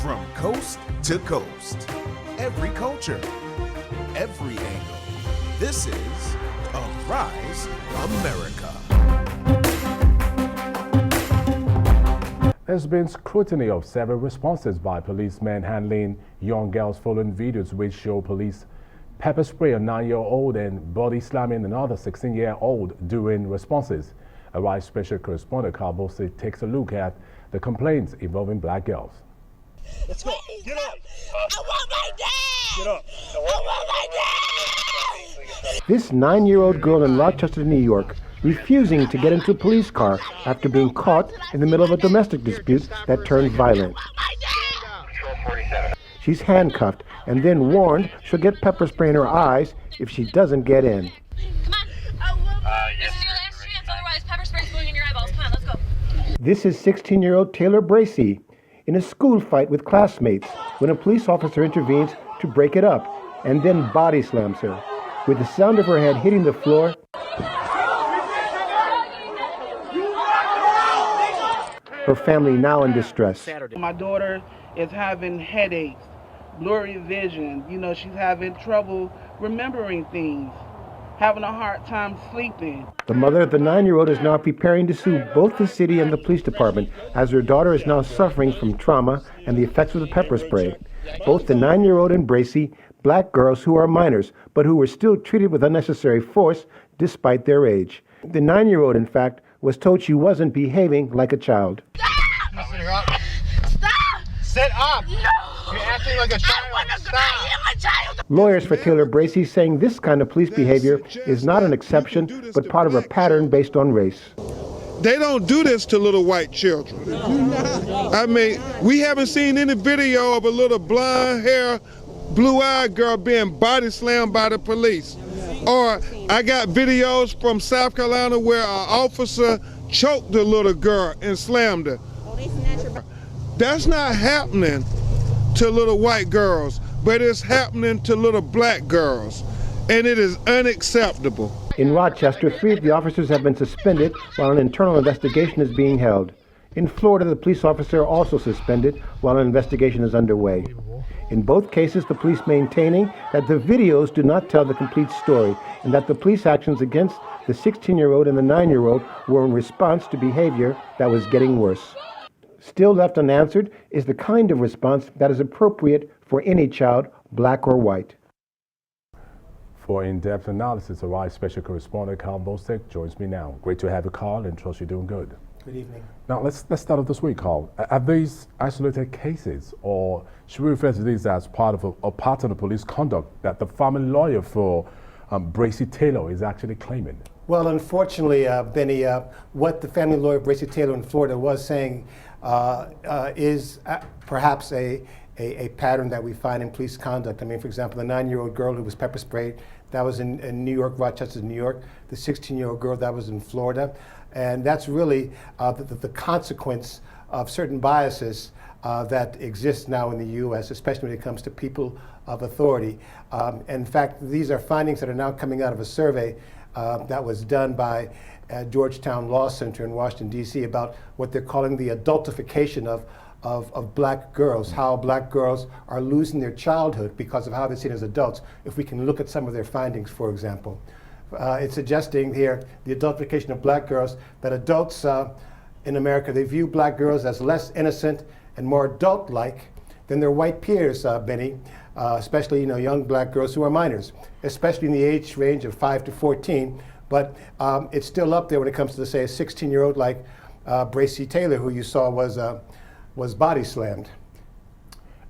From coast to coast, every culture, every angle. This is Arise America. There's been scrutiny of several responses by policemen handling young girls following videos which show police pepper spray a 9-year-old and body slamming another 16-year-old during responses. Arise special correspondent Carl Bose takes a look at the complaints involving black girls. Let's go. Get up. I want my dad. Get up. I want my dad. This 9-year-old girl in Rochester, New York, refusing to get into a police car after being caught in the middle of a domestic dispute that turned violent. She's handcuffed and then warned she'll get pepper spray in her eyes if she doesn't get in. Come on. This is your last chance, otherwise pepper spray's going in your eyeballs. Come on, let's go. This is 16-year-old Taylor Bracey in a school fight with classmates when a police officer intervenes to break it up and then body slams her. With the sound of her head hitting the floor, her family now in distress. My daughter is having headaches, blurry vision. She's having trouble remembering things, having a hard time sleeping. The mother of the 9-year-old is now preparing to sue both the city and the police department as her daughter is now suffering from trauma and the effects of the pepper spray. Both the 9-year-old and Bracey, black girls who are minors, but who were still treated with unnecessary force despite their age. The 9-year-old, in fact, was told she wasn't behaving like a child. Stop! Sit up. No! You're acting like a child. I am a child! Lawyers for Taylor Bracey saying this kind of police behavior is not an exception, but part of a pattern based on race. They don't do this to little white children. I mean, we haven't seen any video of a little blonde hair, blue-eyed girl being body slammed by the police. Or I got videos from South Carolina where an officer choked the little girl and slammed her. That's not happening to little white girls, but it's happening to little black girls, and it is unacceptable. In Rochester, 3 of the officers have been suspended while an internal investigation is being held. In Florida, the police officer also suspended while an investigation is underway. In both cases, the police maintaining that the videos do not tell the complete story and that the police actions against the 16-year-old and the 9-year-old were in response to behavior that was getting worse. Still left unanswered is the kind of response that is appropriate for any child, black or white. For in-depth analysis, Arise special correspondent Carl Bostic joins me now. Great to have you, Carl, and trust you're doing good. Good evening. Now, let's start off this week, Carl. Are these isolated cases, or should we refer to these as part of a pattern of police conduct that the family lawyer for Bracey Taylor is actually claiming? Well, unfortunately, Benny, what the family lawyer Bracey Taylor in Florida was saying is perhaps a pattern that we find in police conduct. I mean, for example, the 9-year-old girl who was pepper sprayed, that was in New York, Rochester, New York. The 16-year-old girl, that was in Florida. And that's really the consequence of certain biases that exist now in the U.S., especially when it comes to people of authority. In fact, these are findings that are now coming out of a survey that was done by Georgetown Law Center in Washington, D.C. about what they're calling the adultification of black girls, how black girls are losing their childhood because of how they're seen as adults. If we can look at some of their findings, for example. It's suggesting here the adultification of black girls, that adults in America, they view black girls as less innocent and more adult-like than their white peers, Benny, especially young black girls who are minors, especially in the age range of 5 to 14. But it's still up there when it comes to, say, a 16-year-old like Bracey Taylor, who you saw was body slammed.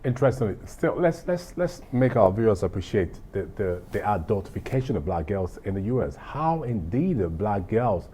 Interestingly, still, let's make our viewers appreciate the adultification of black girls in the U.S. How indeed are black girls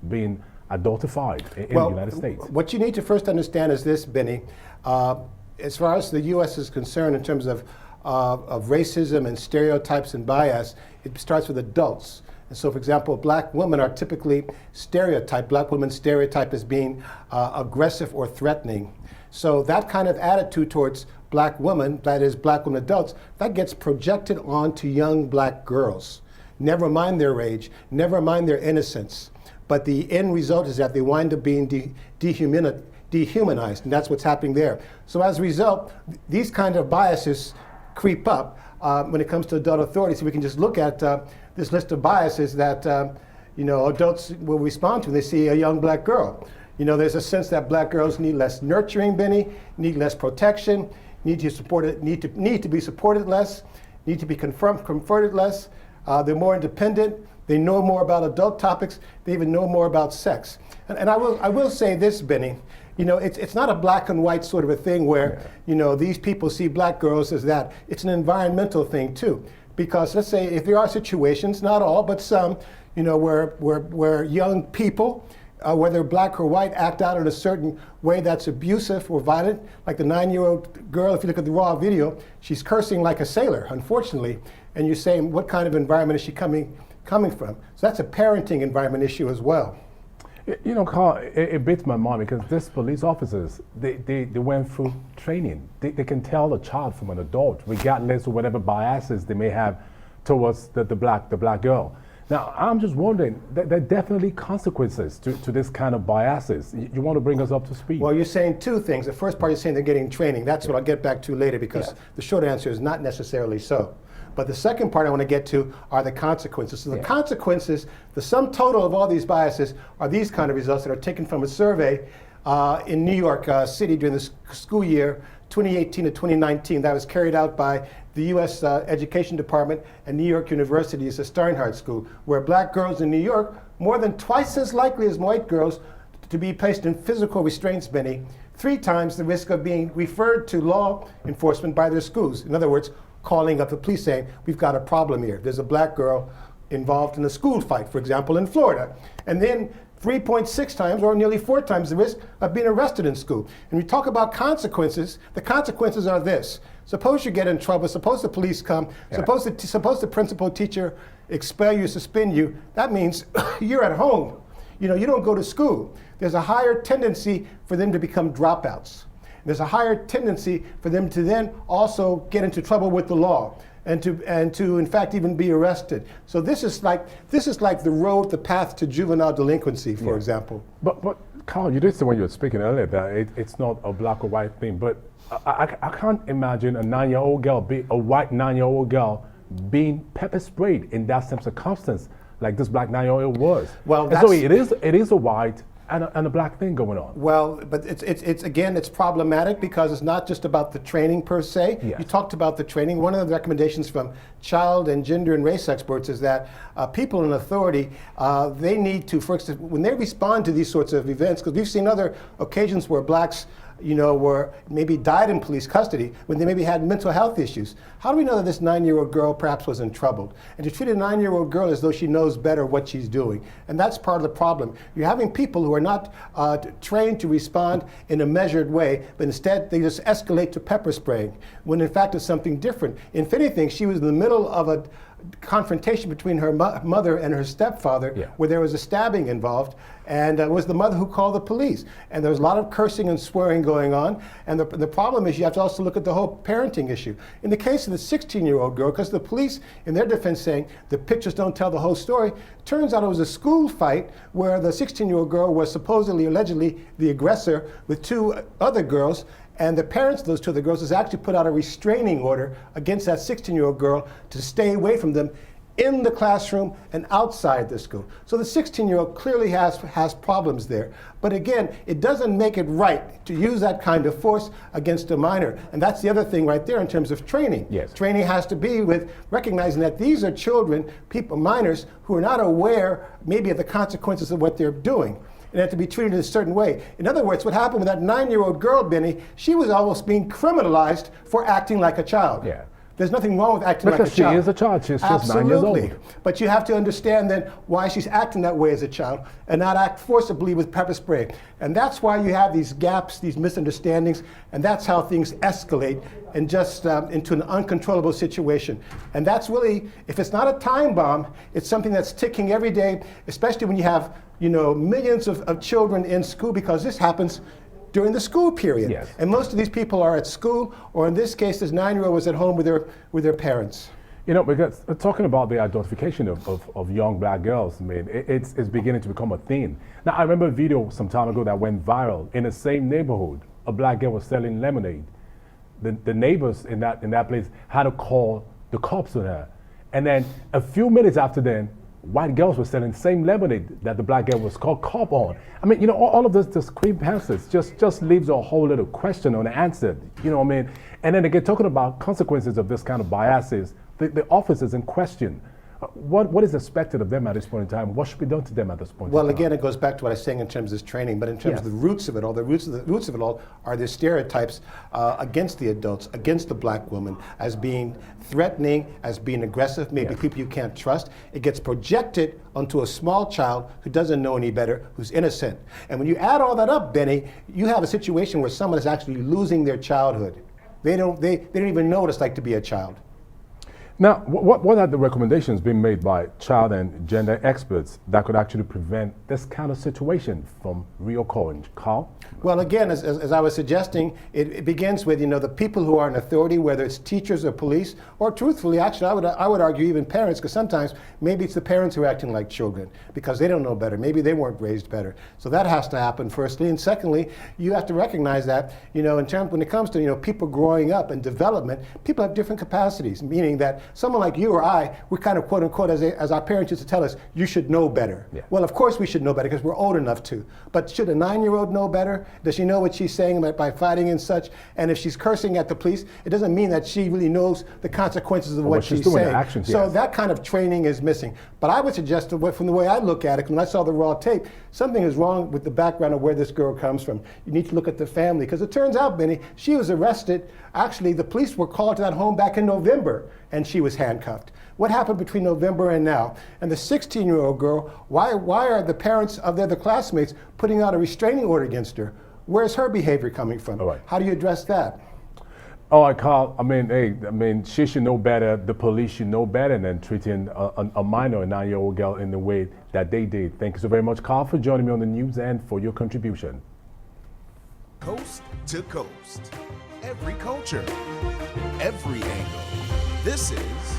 being adultified in the United States? What you need to first understand is this, Benny. As far as the U.S. is concerned in terms of racism and stereotypes and bias, it starts with adults. And so, for example, black women are typically stereotyped. Black women stereotyped as being aggressive or threatening. So that kind of attitude towards black women, that is black women adults, that gets projected onto young black girls. Never mind their age, never mind their innocence. But the end result is that they wind up being dehumanized dehumanized, and that's what's happening there. So as a result, these kind of biases creep up when it comes to adult authority. So we can just look at this list of biases that adults will respond to when they see a young black girl. There's a sense that black girls need less nurturing, Benny, need less protection, need to be supported less, need to be comforted less. They're more independent. They know more about adult topics. They even know more about sex. And I will say this, Benny. It's not a black and white sort of a thing where, these people see black girls as that. It's an environmental thing too. Because let's say if there are situations, not all, but some, where young people, whether black or white, act out in a certain way that's abusive or violent. Like the 9-year-old girl, if you look at the raw video, she's cursing like a sailor, unfortunately. And you're saying, what kind of environment is she coming from? So that's a parenting environment issue as well. Carl, it beats my mind because these police officers, they went through training. They can tell a child from an adult, regardless of whatever biases they may have towards the black girl. Now, I'm just wondering, there are definitely consequences to this kind of biases. You want to bring us up to speed? Well, you're saying two things. The first part, you're saying they're getting training. That's what I'll get back to later because the short answer is not necessarily so. But the second part I want to get to are the consequences. So the consequences, the sum total of all these biases are these kind of results that are taken from a survey in New York City during the school year 2018 to 2019 that was carried out by the U.S. Education Department and New York University's Steinhardt School, where black girls in New York more than twice as likely as white girls to be placed in physical restraints, Benny, 3 times the risk of being referred to law enforcement by their schools. In other words, calling up the police saying, we've got a problem here. There's a black girl involved in a school fight, for example, in Florida. And then 3.6 times or nearly 4 times the risk of being arrested in school. And we talk about consequences. The consequences are this. Suppose you get in trouble, suppose the police come, suppose the principal teacher expel you, suspend you. That means you're at home. You don't go to school. There's a higher tendency for them to become dropouts. There's a higher tendency for them to then also get into trouble with the law and to in fact even be arrested. So this is like the path to juvenile delinquency, for example. But Carl, you did say when you were speaking earlier that it's not a black or white thing, but I can't imagine a 9-year-old girl, a white 9-year-old girl, being pepper sprayed in that same circumstance like this black 9-year-old was. Well, so it is a white and a black thing going on. Well, but it's problematic because it's not just about the training per se. Yes. You talked about the training. One of the recommendations from child and gender and race experts is that people in authority, they need to, for instance, when they respond to these sorts of events, because we've seen other occasions where blacks were maybe died in police custody when they maybe had mental health issues. How do we know that this 9-year-old girl perhaps was in trouble? And to treat a 9-year-old girl as though she knows better what she's doing. And that's part of the problem. You're having people who are not trained to respond in a measured way, but instead they just escalate to pepper spraying, when in fact it's something different. If anything, she was in the middle of a confrontation between her mother and her stepfather, where there was a stabbing involved, and it was the mother who called the police. And there was a lot of cursing and swearing going on. And the problem is you have to also look at the whole parenting issue. In the case of the 16-year-old girl, because the police, in their defense, saying the pictures don't tell the whole story, turns out it was a school fight where the 16-year-old girl was supposedly, allegedly, the aggressor with 2 other girls. And the parents of those 2 other girls has actually put out a restraining order against that 16-year-old girl to stay away from them in the classroom and outside the school. So the 16-year-old clearly has problems there. But again, it doesn't make it right to use that kind of force against a minor. And that's the other thing right there in terms of training. Yes. Training has to be with recognizing that these are children, minors, who are not aware maybe of the consequences of what they're doing. And have to be treated in a certain way. In other words, what happened with that 9-year-old girl, Benny, she was almost being criminalized for acting like a child. Yeah. There's nothing wrong with acting like a child. Because she is a child. She's just 9 years old. But you have to understand then why she's acting that way as a child and not act forcibly with pepper spray. And that's why you have these gaps, these misunderstandings, and that's how things escalate and just into an uncontrollable situation. And that's really, if it's not a time bomb, it's something that's ticking every day, especially when you have millions of children in school, because this happens during the school period. Yes. And most of these people are at school, or in this case, this 9-year-old was at home with their parents. You know, because talking about the identification of young black girls, I mean, it's beginning to become a thing. Now, I remember a video some time ago that went viral in the same neighborhood. A black girl was selling lemonade. The neighbors in that place had to call the cops on her. And then a few minutes after then, white girls were selling the same lemonade that the black girl was called cop on. I mean, you know, all of this creep passes just leaves a whole little question unanswered. You know what I mean? And then again, talking about consequences of this kind of biases, the officers in question, what is expected of them at this point in time? What should be done to them at this point? Well, again, it goes back to what I was saying in terms of this training, but in terms of the roots of it all, the roots of it all are the stereotypes against the adults, against the black woman, as being threatening, as being aggressive, maybe people you can't trust. It gets projected onto a small child who doesn't know any better, who's innocent. And when you add all that up, Benny, you have a situation where someone is actually losing their childhood. They don't even know what it's like to be a child. Now, what are the recommendations being made by child and gender experts that could actually prevent this kind of situation from reoccurring? Carl? Well, again, as I was suggesting, it begins with, you know, the people who are in authority, whether it's teachers or police, or truthfully, actually, I would argue even parents, because sometimes maybe it's the parents who are acting like children because they don't know better. Maybe they weren't raised better. So that has to happen firstly. And secondly, you have to recognize that, you know, when it comes to, you know, people growing up and development, people have different capacities, meaning that someone like you or I, we kind of quote unquote, as our parents used to tell us, you should know better. Yeah. Well, of course we should know better because we're old enough to. But should a 9-year-old know better? Does she know what she's saying by fighting and such? And if she's cursing at the police, it doesn't mean that she really knows the consequences of what she's saying. So that kind of training is missing. But I would suggest that from the way I look at it, when I saw the raw tape, something is wrong with the background of where this girl comes from. You need to look at the family, because it turns out, Benny, she was arrested. Actually, the police were called to that home back in November, and she was handcuffed. What happened between November and now? And the 16-year-old girl, why are the parents of the other classmates putting out a restraining order against her? Where's her behavior coming from? All right. How do you address that? All right, Carl. I mean, she should know better. The police should know better than treating a minor, a 9-year-old girl, in the way that they did. Thank you so very much, Carl, for joining me on the news and for your contribution. Coast to coast. Every culture. Every angle. This is